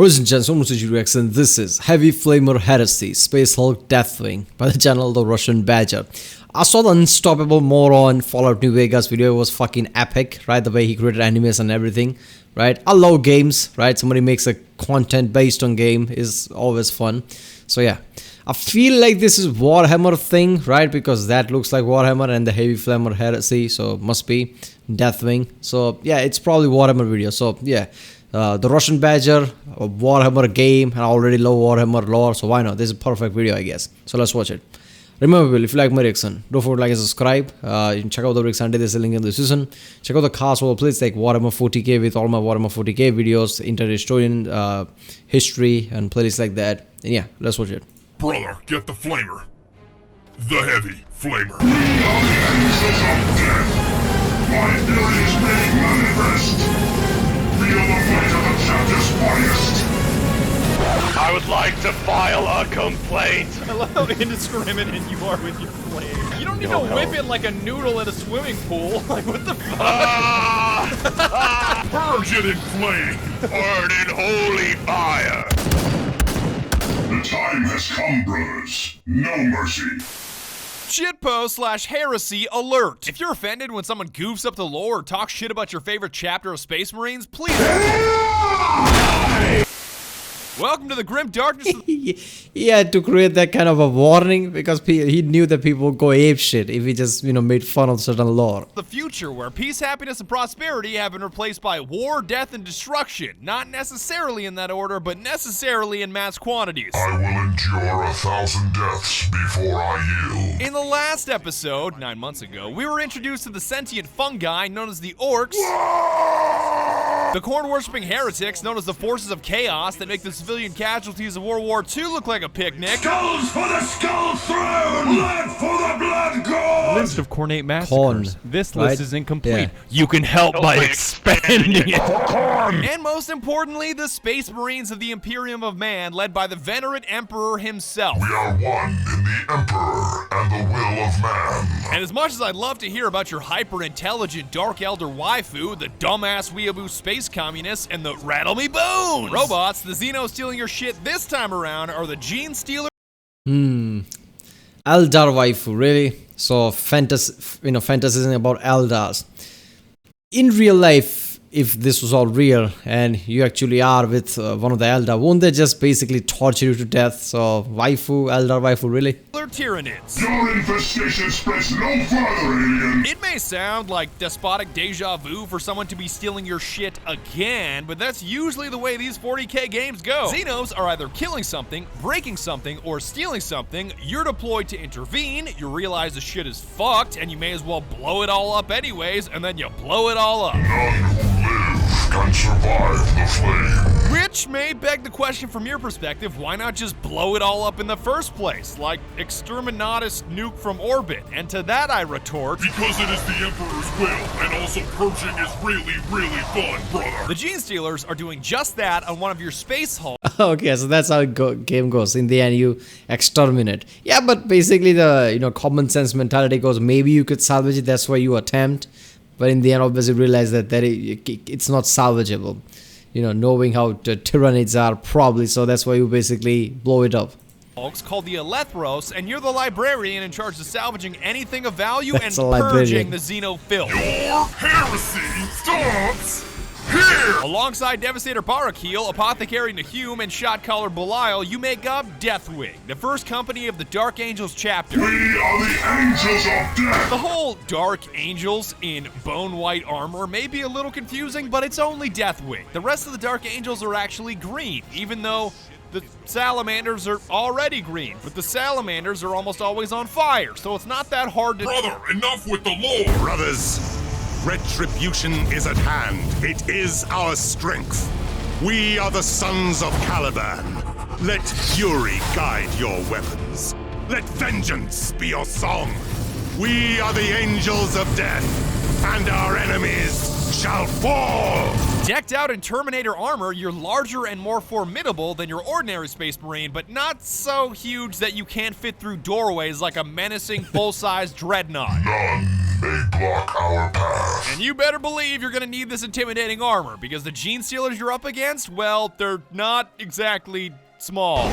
Ladies and gents, and this is Heavy Flamer Heresy, Space Hulk Deathwing by the channel The Russian Badger. I saw the Unstoppable Moron Fallout New Vegas video. It was fucking epic, right? The way he created enemies and everything, right? I love games, right? Somebody makes a content based on game is always fun. So yeah, I feel like this is Warhammer thing, right? Because that looks like Warhammer and the Heavy Flamer Heresy, so must be Deathwing. So yeah, it's probably Warhammer video. So yeah. The Russian Badger, a Warhammer game, and I already love Warhammer lore, so why not? This is a perfect video, I guess. So let's watch it. Remember, if you like my reaction, don't forget to like and subscribe. You can check out the reaction, there's a link in the description. Check out the cast over plays like Warhammer 40k with all my Warhammer 40k videos, inter-historian history, and playlists like that. And yeah, let's watch it. Brother, get the flamer. The Heavy Flamer. We are the angels of death. My abilities made manifest. Feel the weight of the chapter's finest. I would like to file a complaint. I love how indiscriminate you are with your flame. You don't need to whip it like a noodle at a swimming pool. Like, what the fuck? Purge it in flame. Burn in holy fire. The time has come, brothers. No mercy. Shitpost/heresy alert! If you're offended when someone goofs up the lore or talks shit about your favorite chapter of Space Marines, please. Welcome to the grim darkness. He had to create that kind of a warning because he knew that people would go ape shit if he just, made fun of certain lore. The future where peace, happiness, and prosperity have been replaced by war, death, and destruction. Not necessarily in that order, but necessarily in mass quantities. I will endure 1,000 deaths before I yield. In the last episode, 9 months ago, we were introduced to the sentient fungi known as the Orcs. The corn-worshipping heretics known as the Forces of Chaos that make the civilian casualties of World War II look like a picnic. Skulls for the Skull Throne! Blood for the Blood God! List of cornate massacres. Corn, This right? list is incomplete. Yeah. You can help by expanding it. Corn! And most importantly, the Space Marines of the Imperium of Man, led by the venerate Emperor himself. We are one in the Emperor and the will of man. And as much as I'd love to hear about your hyper-intelligent Dark Elder waifu, the dumbass weeaboo space communists, and the rattle me bones robots, the Xenos stealing your shit this time around are the Gene Stealer. Eldar waifu, really? So fantasizing about Eldars. In real life, if this was all real and you actually are with one of the Eldar, won't they just basically torture you to death? So Eldar waifu, really? Tyranids. Your infestation spreads no further, alien. It may sound like despotic deja vu for someone to be stealing your shit again, but that's usually the way these 40k games go. Xenos are either killing something, breaking something, or stealing something. You're deployed to intervene, you realize the shit is fucked, and you may as well blow it all up anyways, and then you blow it all up. None who live can survive the flame. Which may beg the question from your perspective, why not just blow it all up in the first place? Like Exterminatus nuke from orbit. And to that I retort, Because it is the Emperor's will, and also purging is really, really fun, brother. the Gene Stealers are doing just that on one of your space hulls. Okay, so that's how game goes. In the end, you exterminate. Yeah, but basically the common sense mentality goes, maybe you could salvage it, that's why you attempt. But in the end, obviously realize that it's not salvageable. Knowing how the Tyranids are, probably, so that's why you basically blow it up. Called the Elethros, and you're the librarian in charge of salvaging anything of value That's and a librarian. purging the Xeno filth. Your heresy stops here. Alongside Devastator Barakeel, Apothecary Nahum, and Shotcaller Belial, you make up Deathwing, the first company of the Dark Angels chapter. We are the angels of death. The whole Dark Angels in bone white armor may be a little confusing, but it's only Deathwing. The rest of the Dark Angels are actually green, even though the Salamanders are already green, but the Salamanders are almost always on fire, so it's not that hard to— Brother, enough with the lore. Brothers, retribution is at hand. It is our strength. We are the sons of Caliban. Let fury guide your weapons. Let vengeance be your song. We are the angels of death, and our enemies shall fall. Decked out in Terminator armor, you're larger and more formidable than your ordinary Space Marine, but not so huge that you can't fit through doorways like a menacing full-size dreadnought. None They block our path. And you better believe you're gonna need this intimidating armor, because the Gene Stealers you're up against, well, they're not exactly small.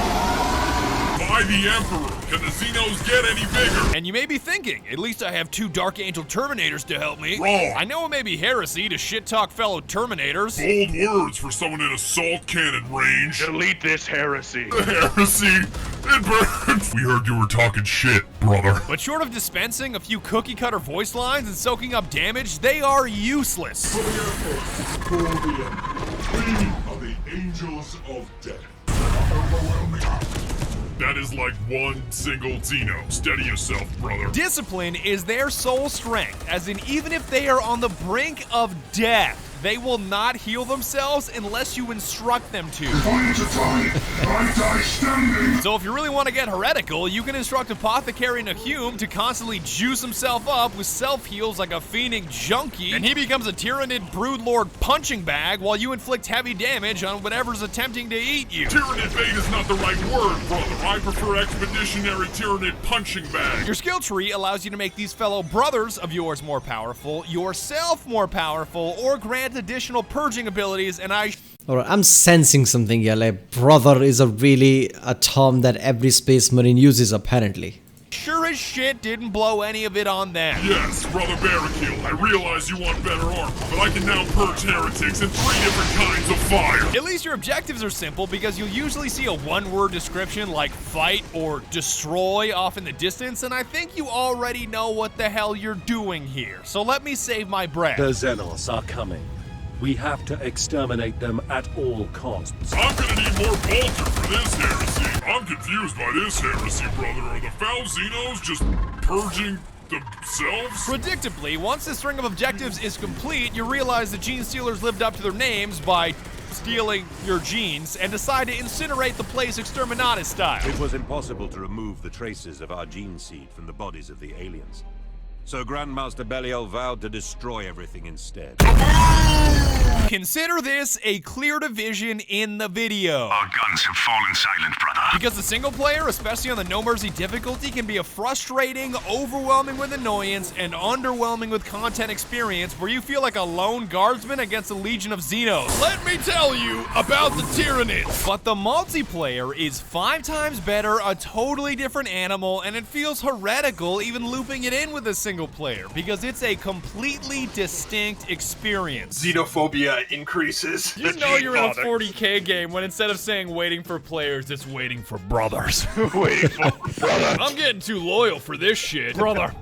By the Emperor, can the Xenos get any bigger? And you may be thinking, at least I have 2 Dark Angel Terminators to help me. Wrong. I know it may be heresy to shit-talk fellow Terminators. Bold words for someone in assault cannon range. Delete this heresy. Heresy. It burns. We heard you were talking shit, brother. But short of dispensing a few cookie-cutter voice lines and soaking up damage, they are useless. We are the Angels of Death. Overwhelming. That is like one single Xeno. Steady yourself, brother. Discipline is their sole strength, as in even if they are on the brink of death, they will not heal themselves unless you instruct them to. If I enter time, I die standing. So if you really want to get heretical, you can instruct Apothecary Nahum to constantly juice himself up with self-heals like a fiending junkie, and he becomes a Tyranid Broodlord punching bag while you inflict heavy damage on whatever's attempting to eat you. Tyranid bait is not the right word, brother. I prefer expeditionary Tyranid punching bag. Your skill tree allows you to make these fellow brothers of yours more powerful, yourself more powerful, or grant additional purging abilities, and Alright, I'm sensing something here, like brother is a term that every Space Marine uses apparently. sure as shit didn't blow any of it on them. Yes, Brother Barrakill, I realize you want better armor, but I can now purge heretics in 3 different kinds of fire. At least your objectives are simple, because you'll usually see a one-word description like fight or destroy off in the distance, and I think you already know what the hell you're doing here. So let me save my breath. The Xenos are coming. We have to exterminate them at all costs. I'm gonna need more Bolter for this heresy. I'm confused by this heresy, brother. Are the foul Xenos just purging themselves? Predictably, once this string of objectives is complete, you realize the Gene Stealers lived up to their names by stealing your genes and decide to incinerate the place Exterminatus style. It was impossible to remove the traces of our gene seed from the bodies of the aliens. So Grandmaster Belial vowed to destroy everything instead. Consider this a clear division in the video. Our guns have fallen silent, brother. Because the single player, especially on the No Mercy difficulty, can be a frustrating, overwhelming with annoyance, and underwhelming with content experience where you feel like a lone guardsman against a legion of Xenos. Let me tell you about the Tyranids. But the multiplayer is 5 times better, a totally different animal, and it feels heretical even looping it in with a single player, because it's a completely distinct experience. Xenophobia increases. You know you're in a 40K game when instead of saying waiting for players, it's waiting for brothers. Waiting for brother. I'm getting too loyal for this shit. Brother.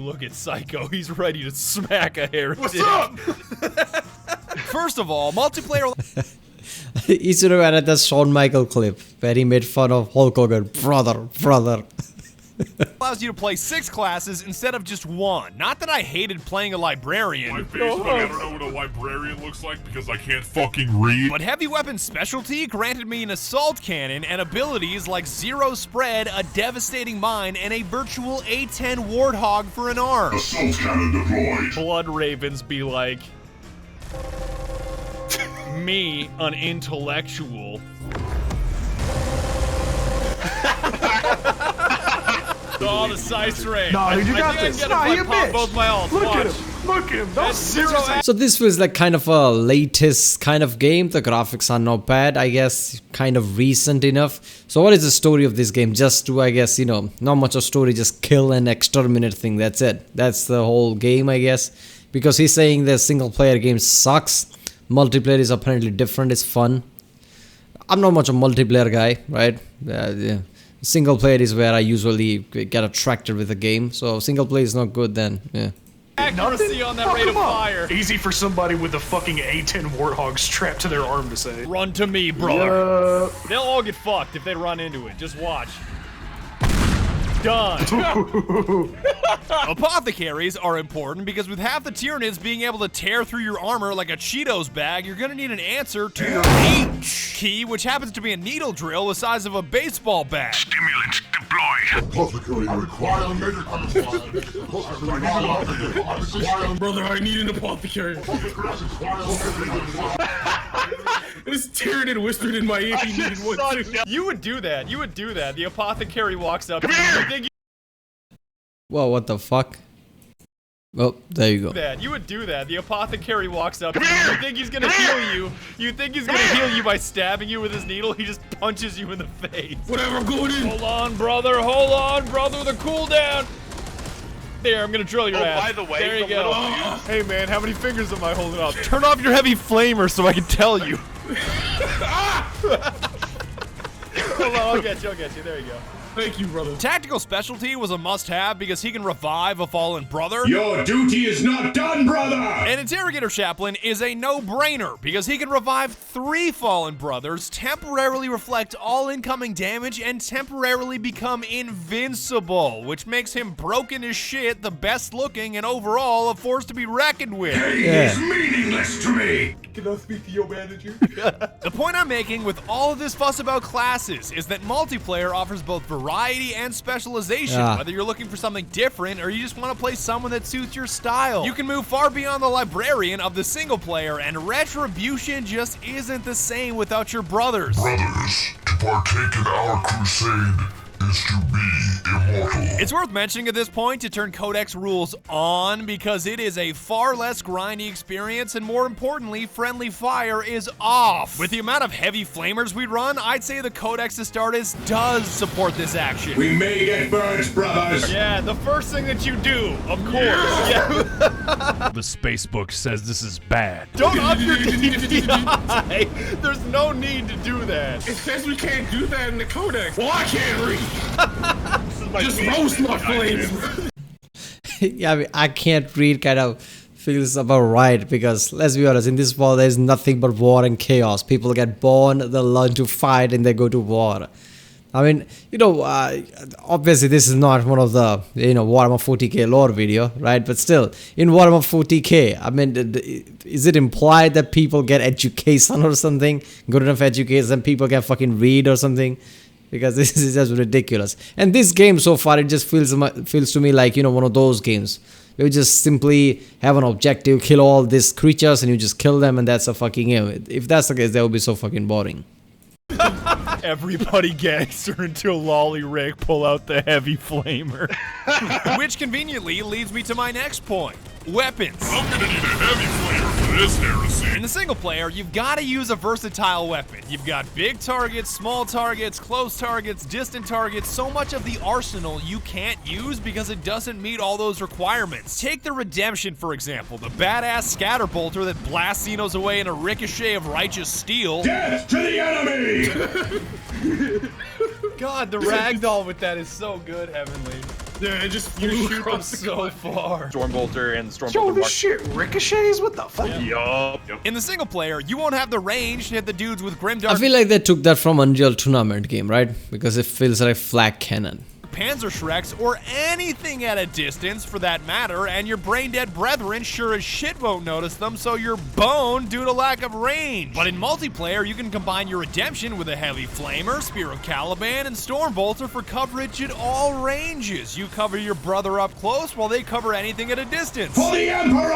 Look at Psycho, he's ready to smack a heretic. What's up? First of all, multiplayer He should have added the Shawn Michael clip where he made fun of Hulk Hogan. Brother. allows you to play 6 classes instead of just 1. Not that I hated playing a librarian, My face, but I don't know what a librarian looks like because I can't fucking read. but heavy weapon specialty granted me an assault cannon and abilities like zero spread, a devastating mine, and a virtual A10 warthog for an arm. Assault cannon deployed. Blood Ravens be like, me, an intellectual. Oh, the size range. Nah, dude, you got I this. think Nah, I you can pop bitch. both my alts. Look Watch. at him. Look at him. That's zero. So this was like kind of a latest kind of game. The graphics are not bad, I guess, kind of recent enough. So what is the story of this game? Just to, I guess, you know, not much of story, just kill and exterminate thing. That's it. That's the whole game, I guess. Because he's saying the single player game sucks. Multiplayer is apparently different. It's fun. I'm not much a multiplayer guy, right? Yeah. Single player is where I usually get attracted with the game. So single player is not good then, yeah. Accuracy on that Oh, rate of come on. fire. Easy for somebody with a fucking A10 warthog strapped to their arm to say. Run to me, brother. They'll all get fucked if they run into it. Just watch. Done. Apothecaries are important because with half the Tyranids being able to tear through your armor like a Cheetos bag, you're gonna need an answer to your H key, which happens to be a needle drill the size of a baseball bat. Stimulant deployed. Apothecary required. Brother, I need an apothecary. This Tyranid whispered in my ear he needed one too. You would do that. The apothecary walks up to you. You think Whoa, what the fuck? Well, there you go. That you would do that. The apothecary walks up. You think he's gonna heal you? You think he's gonna heal you by stabbing you with his needle? He just punches you in the face. Whatever, I'm going in. Hold on, brother. Hold on, brother. The cooldown. There, I'm gonna drill your ass. By the way, there you the go. little Hey man, how many fingers am I holding up? Turn off your heavy flamer so I can tell you. Hold on, I'll get you. There you go. Thank you, brother. Tactical specialty was a must-have because he can revive a fallen brother. Your duty is not done, brother! An Interrogator Chaplain is a no-brainer because he can revive 3 fallen brothers, temporarily reflect all incoming damage, and temporarily become invincible, which makes him broken as shit, the best looking, and overall a force to be reckoned with. He is meaningless to me! Can I speak to your manager? The point I'm making with all of this fuss about classes is that multiplayer offers both variety and specialization, whether you're looking for something different or you just want to play someone that suits your style. You can move far beyond the librarian of the single player, and Retribution just isn't the same without your brothers. Brothers, to partake in our crusade is to be immortal. It's worth mentioning at this point to turn Codex rules on because it is a far less grindy experience, and more importantly, friendly fire is off. With the amount of heavy flamers we run, I'd say the Codex Astartes does support this action. We may get burnt, brothers! Yeah, the first thing that you do, of course. Yeah. The space book says this is bad. Don't up your DPI. There's no need to do that. It says we can't do that in the codex. Well, I can't read. Just roast my flames. Yeah, I mean, I can't read kind of feels about right because let's be honest, in this world there's nothing but war and chaos. People get born, they learn to fight, and they go to war. I mean, you know, obviously this is not one of the, you know, Warhammer 40k lore video, right? But still, in Warhammer 40k, I mean, is it implied that people get education or something? Good enough education, people can fucking read or something? Because this is just ridiculous. And this game so far, it just feels to me like, you know, one of those games. You just simply have an objective, kill all these creatures, and you just kill them, and that's a fucking game. If that's the case, that would be so fucking boring. Everybody gangster until Lolly Rick pull out the heavy flamer. Which conveniently leads me to my next point. Weapons. I'm gonna need a heavy flamer for this heresy. In the single player, you've got to use a versatile weapon. You've got big targets, small targets, close targets, distant targets, so much of the arsenal you can't use because it doesn't meet all those requirements. Take the Redemption, for example, the badass scatterbolter that blasts Xenos away in a ricochet of righteous steel. Death to the enemy! God, the ragdoll with that is so good, Heavenly. Yeah, it just You flew shoot them across the so far. Stormbolter and Stormbolter. Yo, this shit ricochets? What the fuck? Yup. In the single player, you won't have the range to hit the dudes with Grimdark I feel like they took that from Unreal Tournament game, right? Because it feels like flag cannon. Panzer Shreks, or anything at a distance for that matter, and your brain-dead brethren sure as shit won't notice them, so you're boned due to lack of range. But in multiplayer, you can combine your Redemption with a Heavy Flamer, Spear of Caliban, and Stormbolter for coverage at all ranges. You cover your brother up close while they cover anything at a distance. For the Emperor!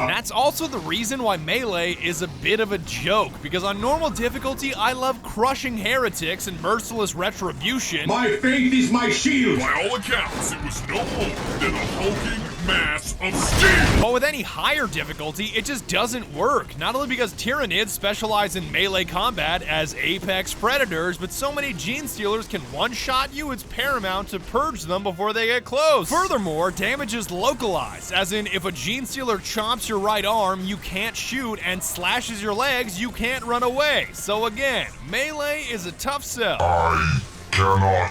That's also the reason why Melee is a bit of a joke, because on normal difficulty, I love crushing heretics and merciless retribution. My faith is my shield! By all accounts, it was no more than a hulking mass of steel! But with any higher difficulty, it just doesn't work. Not only because Tyranids specialize in melee combat as apex predators, but so many Gene Stealers can one-shot you, it's paramount to purge them before they get close. Furthermore, damage is localized, as in if a Gene Stealer chomps your right arm, you can't shoot, and slashes your legs, you can't run away. So again, Melee is a tough sell. I cannot.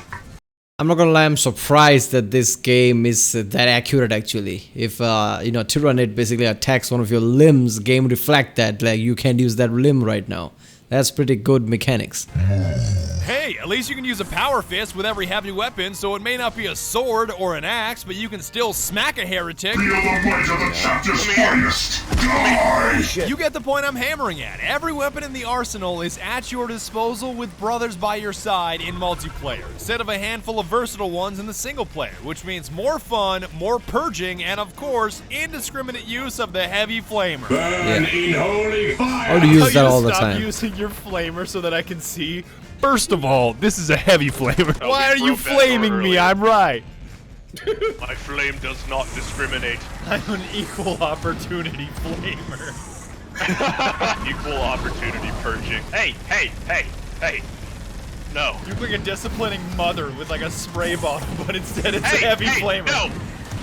I'm not gonna lie, I'm surprised that this game is that accurate actually. If, you know, Tyranid basically attacks one of your limbs, game reflect that, like you can't use that limb right now. That's pretty good mechanics. Hey, at least you can use a power fist with every heavy weapon, so it may not be a sword or an axe, but you can still smack a heretic. Feel the might of the chapter's finest! Die! You get the point I'm hammering at. Every weapon in the arsenal is at your disposal with brothers by your side in multiplayer, instead of a handful of versatile ones in the single player, which means more fun, more purging, and of course, indiscriminate use of the heavy flamer. Burn in holy fire! I would use that all the Stop time. using your flamer so that I can see. First of all, this is a heavy flamer. Why are you flaming me? I'm right. My flame does not discriminate. I'm an equal opportunity flamer. Equal opportunity purging. Hey! No. You're like a disciplining mother with like a spray bottle, but instead it's a heavy flamer.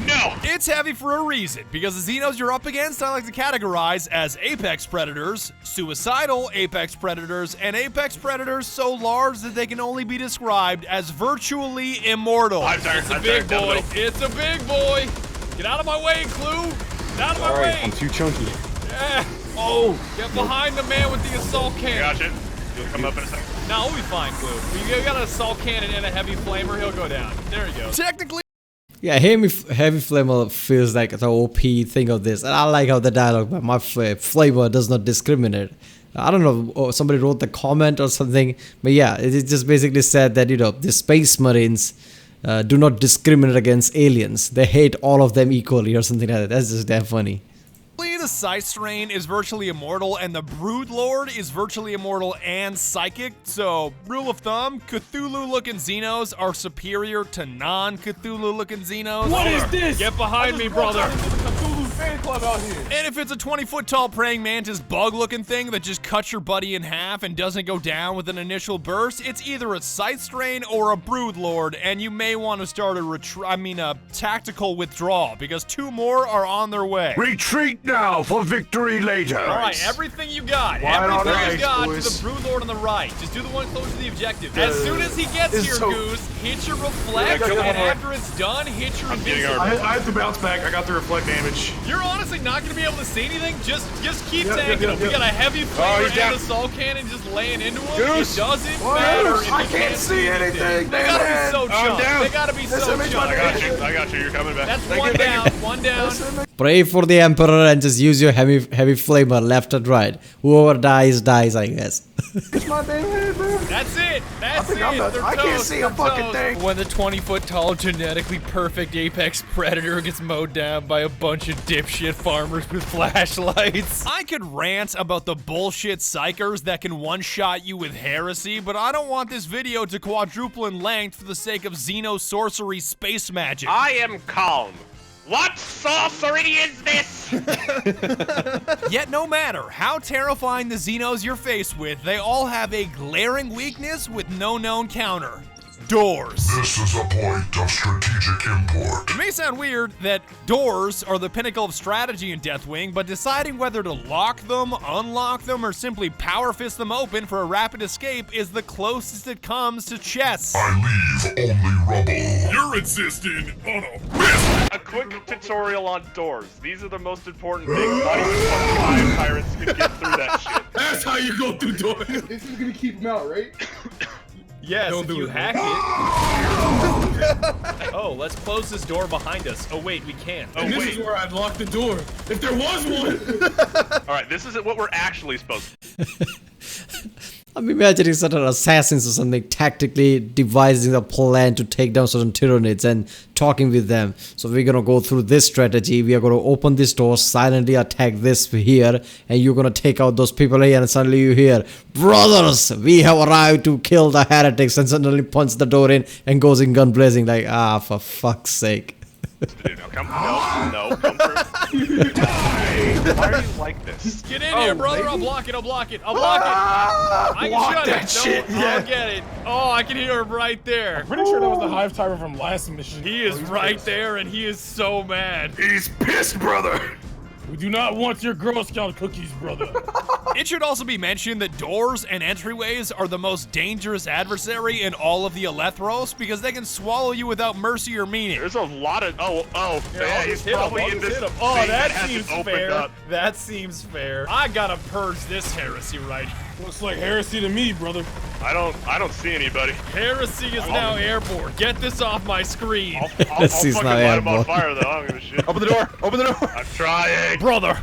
No! It's heavy for a reason, because the Xenos you're up against I like to categorize as apex predators, suicidal apex predators, and apex predators so large that they can only be described as virtually immortal. It's a big boy. It's a big boy. Get out of my way, Clue. Get out of my way. I'm too chunky. Yeah. Oh, get behind the man with the assault cannon. Gotcha. You'll come up in a second. No, we'll be fine, Clue. We got an assault cannon and a heavy flamer. He'll go down. There you go. Technically. Yeah, heavy flamer feels like the OP thing of this, and I like how the dialogue by my flamer does not discriminate. I don't know, somebody wrote the comment or something, but yeah, it just basically said that, you know, the space marines do not discriminate against aliens. They hate all of them equally or something like that. That's just damn funny. The Scythe Strain is virtually immortal, and the Broodlord is virtually immortal and psychic. So, rule of thumb, Cthulhu-looking Xenos are superior to non-Cthulhu-looking Xenos. What is this? Get behind me, brother. Cthulhu fan club out here. And if it's a 20-foot-tall praying mantis bug-looking thing that just cuts your buddy in half and doesn't go down with an initial burst, it's either a Scythe Strain or a Broodlord, and you may want to start a tactical withdrawal, because 2 more are on their way. Retreat now for victory later. All right, everything you got. Everything you got to the Broodlord on the right. Just do the one close to the objective. As soon as he gets here, Goose, hit your reflect, and after it's done, hit your invincible. I have to bounce back. I got the reflect damage. You're honestly not going to be able to see anything. Just keep tanking him. We got a heavy flamer and an assault cannon just laying into him. Goose. It doesn't matter if I can't see anything. They gotta be so chunked. They gotta be so chunked. I got you. You're coming back. That's one down. One down. Pray for the Emperor and just use your heavy flamer left and right. Whoever dies, I guess. It's my damn head, bro. That's it. That's it. I can't see a fucking thing. When the 20-foot-tall, genetically perfect apex predator gets mowed down by a bunch of dipshit farmers with flashlights. I could rant about the bullshit psychers that can one-shot you with heresy, but I don't want this video to quadruple in length for the sake of Xeno sorcery space magic. I am calm. What sorcery is this? Yet no matter how terrifying the Xenos you're faced with, they all have a glaring weakness with no known counter. Doors. This is a point of strategic import. It may sound weird that doors are the pinnacle of strategy in Deathwing, but deciding whether to lock them, unlock them, or simply power fist them open for a rapid escape is the closest it comes to chess. I leave only rubble. You're insisting on a fist. A quick tutorial on doors. These are the most important things. Not even fucking Fire Pirates can get through that shit. That's how you go through doors. This is gonna keep him out, right? Yes, if you hack it. Oh, let's close this door behind us. Oh wait, we can't. Oh, and this is where I'd lock the door. If there was one! Alright, this isn't what we're actually supposed to do. I'm imagining certain assassins or something tactically devising a plan to take down certain Tyranids and talking with them. So we're gonna go through this strategy. We are gonna open this door, silently attack this here, and you're gonna take out those people here, and suddenly you hear, brothers, we have arrived to kill the heretics, and suddenly punch the door in and goes in gun blazing like, for fuck's sake. Dude, no, come through. Why are you like this? Get in here, brother. I'll block it. I'll block it. I can shut it. Shit, I'll get it. Oh, I can hear him right there. I'm pretty sure that was the Hive Timer from last mission. He is right there, and he is so mad. He's pissed, brother. We do not want your Girl Scout cookies, brother. It should also be mentioned that doors and entryways are the most dangerous adversary in all of the Elethros because they can swallow you without mercy or meaning. There's a lot of yeah, he's probably in this. Oh, that seems fair. That seems fair. I gotta purge this heresy right here. Looks like heresy to me, brother. I don't see anybody. Heresy is now airborne. Get this off my screen. I'll fucking light him on fire though. I don't give a shit. Open the door. Open the door. I'm trying. Brother.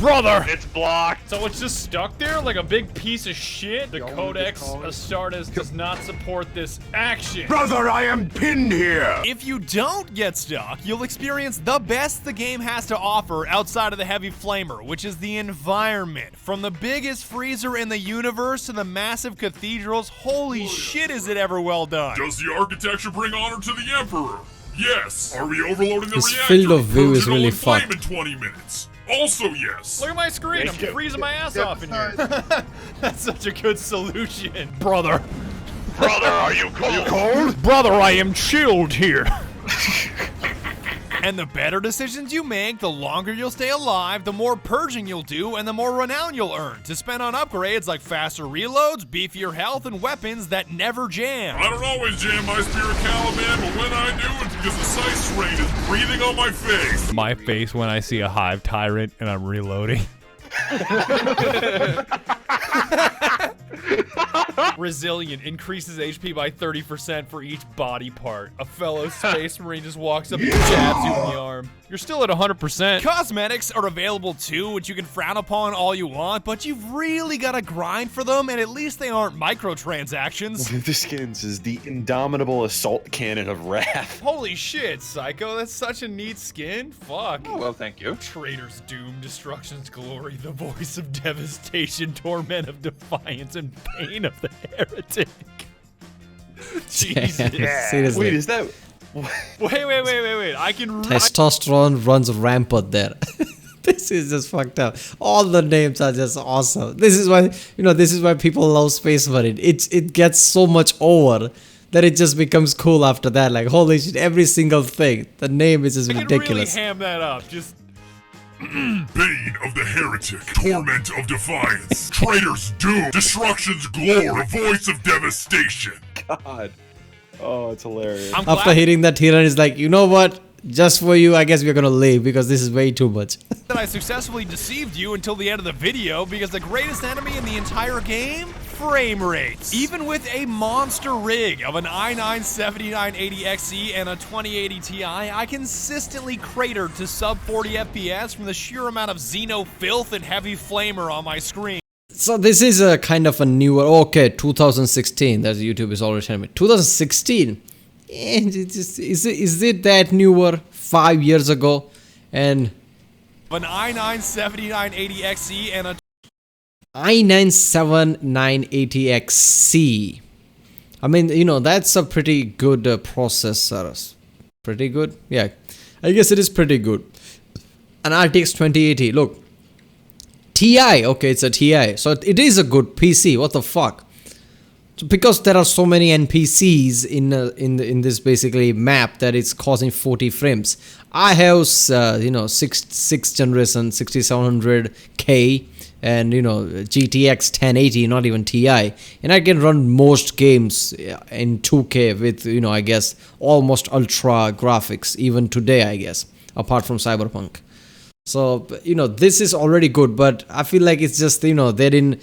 It's blocked. So it's just stuck there like a big piece of shit? The Codex Astartes does not support this action. Brother, I am pinned here. If you don't get stuck, you'll experience the best the game has to offer outside of the heavy flamer, which is the environment. From the biggest freezer in the universe to the massive cathedrals, holy shit is it ever well done. Does the architecture bring honor to the Emperor? Yes. Are we overloading the His reactor? field of view is Purge it all really in flame fucked. in 20 minutes. Also, yes. Look at my screen. I'm freezing my ass off in here. That's such a good solution. Brother. Brother, are you cold? Brother, I am chilled here. And the better decisions you make, the longer you'll stay alive, the more purging you'll do, and the more renown you'll earn to spend on upgrades like faster reloads, beefier health, and weapons that never jam. I don't always jam my Spirit Caliban, but when I do, it's because the Sice Rain is breathing on my face. My face when I see a Hive Tyrant and I'm reloading. Resilient increases HP by 30% for each body part. A fellow space marine just walks up and jabs you in the arm. You're still at 100%. Cosmetics are available too, which you can frown upon all you want, but you've really got to grind for them, and at least they aren't microtransactions. The skins is the indomitable assault cannon of wrath. Holy shit, Psycho, that's such a neat skin. Fuck. Oh, well, thank you. Traitor's Doom, Destruction's Glory, the Voice of Devastation, Torment of Defiance, and Pain of the Heretic. Jesus. Yeah. Seriously. Wait, is that... Wait. I can... Testosterone runs rampant there. This is just fucked up. All the names are just awesome. This is why, this is why people love Space Marine. It gets so much over that it just becomes cool after that. Like, holy shit, every single thing. The name is just ridiculous. I can really ham that up. Just... Bane of the Heretic, Torment of Defiance, Traitor's Doom, Destruction's Glory, Voice of Devastation. God. Oh, it's hilarious. After hearing that, Hiran is like, you know what? Just for you, I guess we're gonna leave because this is way too much. That I successfully deceived you until the end of the video because the greatest enemy in the entire game? Frame rates. Even with a monster rig of an i9-7980XE and a 2080 Ti, I consistently cratered to sub 40 FPS from the sheer amount of Xeno filth and heavy flamer on my screen. So this is a kind of a newer, 2016, that's YouTube is already telling me. 2016? Is it that newer 5 years ago? And an i9-7980XE and a i9-7980XC. I mean, that's a pretty good processor. Pretty good? Yeah, I guess it is pretty good. An RTX 2080, look. TI, okay, it's a TI. So it is a good PC, what the fuck? So because there are so many NPCs in this basically map that it's causing 40 frames. I have, 6th generation 6700K. And GTX 1080, not even Ti, and I can run most games in 2K with I guess almost ultra graphics even today, I guess, apart from Cyberpunk. So this is already good, but I feel like it's just they didn't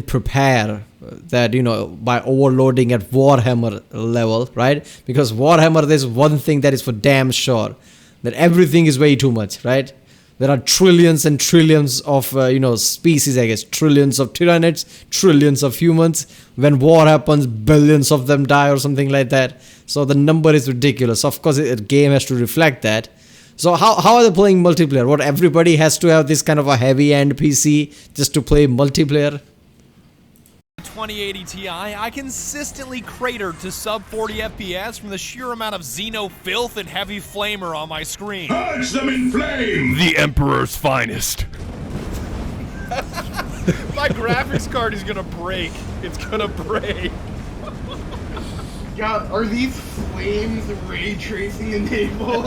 prepare that by overloading at Warhammer level, right? Because Warhammer, there's one thing that is for damn sure, that everything is way too much, right? There are trillions and trillions of, species, I guess. Trillions of Tyranids, trillions of humans. When war happens, billions of them die or something like that. So the number is ridiculous. Of course, a game has to reflect that. So how are they playing multiplayer? What, everybody has to have this kind of a heavy-end PC just to play multiplayer? 2080 Ti, I consistently cratered to sub 40 FPS from the sheer amount of Xeno filth and heavy flamer on my screen. Purge them in flame! The Emperor's finest. My graphics card is gonna break. It's gonna break. God, are these flames ray tracing enabled?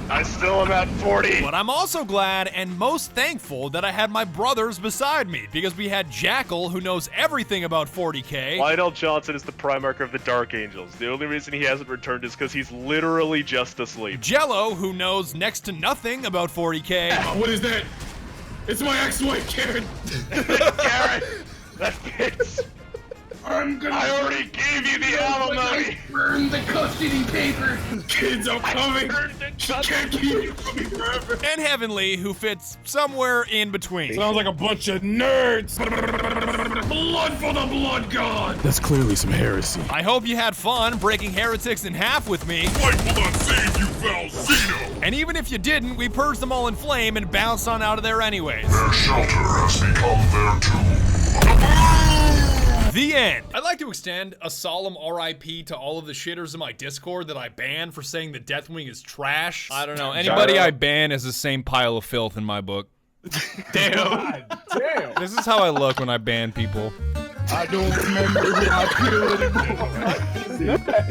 I still am at 40. But I'm also glad and most thankful that I had my brothers beside me, because we had Jackal, who knows everything about 40K. Lionel Johnson is the Primarch of the Dark Angels. The only reason he hasn't returned is because he's literally just asleep. Jello, who knows next to nothing about 40K. What is that? It's my ex-wife, Karen. Karen, that bitch. I already gave you the alimony! Burn the custody paper! Kids are coming! Can't keep you from me forever! And Heavenly, who fits somewhere in between. Sounds like a bunch of nerds! Blood for the blood god! That's clearly some heresy. I hope you had fun breaking heretics in half with me. Light will not save you, foul Xeno! And even if you didn't, we purged them all in flame and bounced on out of there anyways. Their shelter has become their tomb. The end. I'd like to extend a solemn RIP to all of the shitters in my Discord that I banned for saying that Deathwing is trash. I don't know. Anybody I ban is the same pile of filth in my book. Damn. Damn. This is how I look when I ban people. I don't remember how I feel anymore.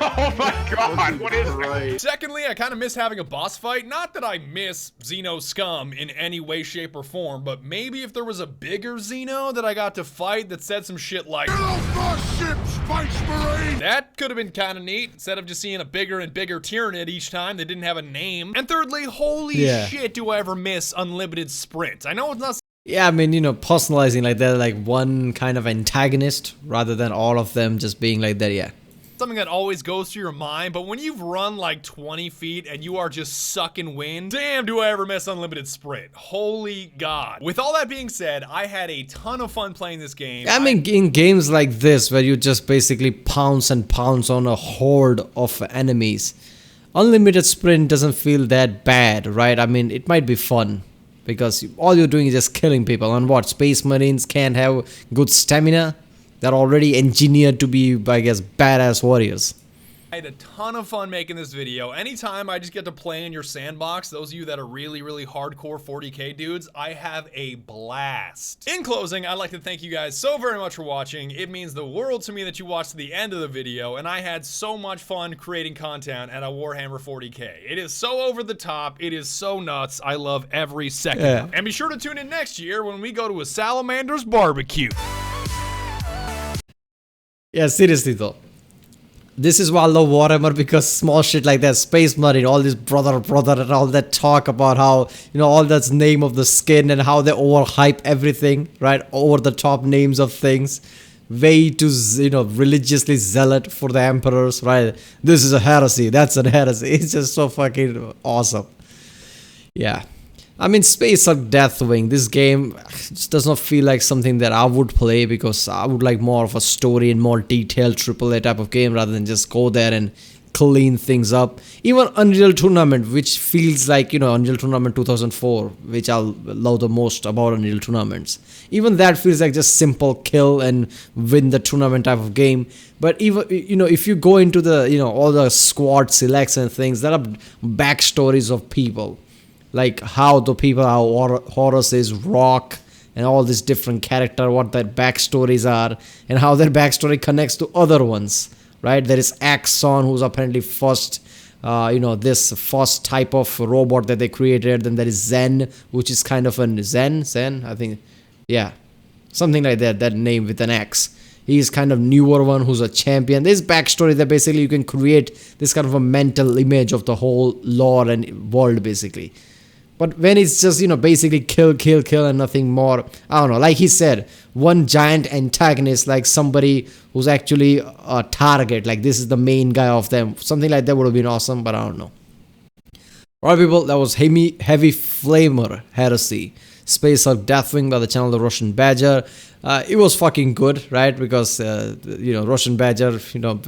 Oh my god, what is that? Secondly, I kind of miss having a boss fight. Not that I miss Xeno Scum in any way, shape, or form, but maybe if there was a bigger Xeno that I got to fight that said some shit like, "Get off my ship, Space Marine!" that could have been kind of neat, instead of just seeing a bigger and bigger Tyranid each time that didn't have a name. And thirdly, holy shit, do I ever miss Unlimited Sprint. I know it's not... Yeah, I mean, you know, personalizing like that, like one kind of antagonist rather than all of them just being like that, yeah. Something that always goes through your mind, but when you've run like 20 feet and you are just sucking wind, damn do I ever miss Unlimited Sprint. Holy God. With all that being said, I had a ton of fun playing this game. I mean, in games like this where you just basically pounce and pounce on a horde of enemies, Unlimited Sprint doesn't feel that bad, right? I mean, it might be fun because all you're doing is just killing people. And what, Space Marines can't have good stamina? They're already engineered to be, I guess, badass warriors. I had a ton of fun making this video. Anytime I just get to play in your sandbox, those of you that are really, really hardcore 40k dudes, I have a blast. In closing, I'd like to thank you guys so very much for watching. It means the world to me that you watched to the end of the video, and I had so much fun creating content at a Warhammer 40k. It is so over the top. It is so nuts. I love every second. Yeah. And be sure to tune in next year when we go to a Salamander's barbecue. Yeah, seriously though. This is why I love Warhammer, because small shit like that, Space Marine, all this brother and all that talk about how, you know, all that's name of the skin and how they overhype everything, right? Over the top names of things. Way too, you know, religiously zealot for the emperors, right? This is a heresy, that's a heresy. It's just so fucking awesome. Yeah. I mean, Space Hulk Deathwing, this game just does not feel like something that I would play, because I would like more of a story and more detailed AAA type of game rather than just go there and clean things up. Even Unreal Tournament, which feels like, you know, Unreal Tournament 2004, which I love the most about Unreal Tournaments. Even that feels like just simple kill and win the tournament type of game. But even, you know, if you go into the, you know, all the squad selects and things, there are backstories of people. Like how the people, how Horus is, Rock, and all these different characters, what their backstories are, and how their backstory connects to other ones, right? There is Axon, who's apparently first, you know, this first type of robot that they created. Then there is Zen, which is kind of a Zen, I think, yeah, something like that, that name with an X. He's kind of newer one who's a champion. There's backstory that basically you can create this kind of a mental image of the whole lore and world, basically. But when it's just, you know, basically kill and nothing more, I don't know, like he said, one giant antagonist, like somebody who's actually a target, like this is the main guy of them, something like that would have been awesome, but I don't know. Alright people, that was Heavy Flamer Heresy, Space Hulk Deathwing by the channel The Russian Badger. It was fucking good, right? Because, you know, Russian Badger, you know,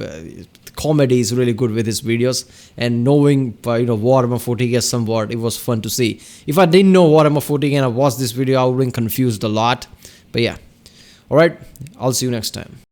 comedy is really good with his videos, and knowing, you know, Warhammer 40k somewhat, it was fun to see. If I didn't know Warhammer 40k and I watched this video, I would have been confused a lot. But yeah. Alright, I'll see you next time.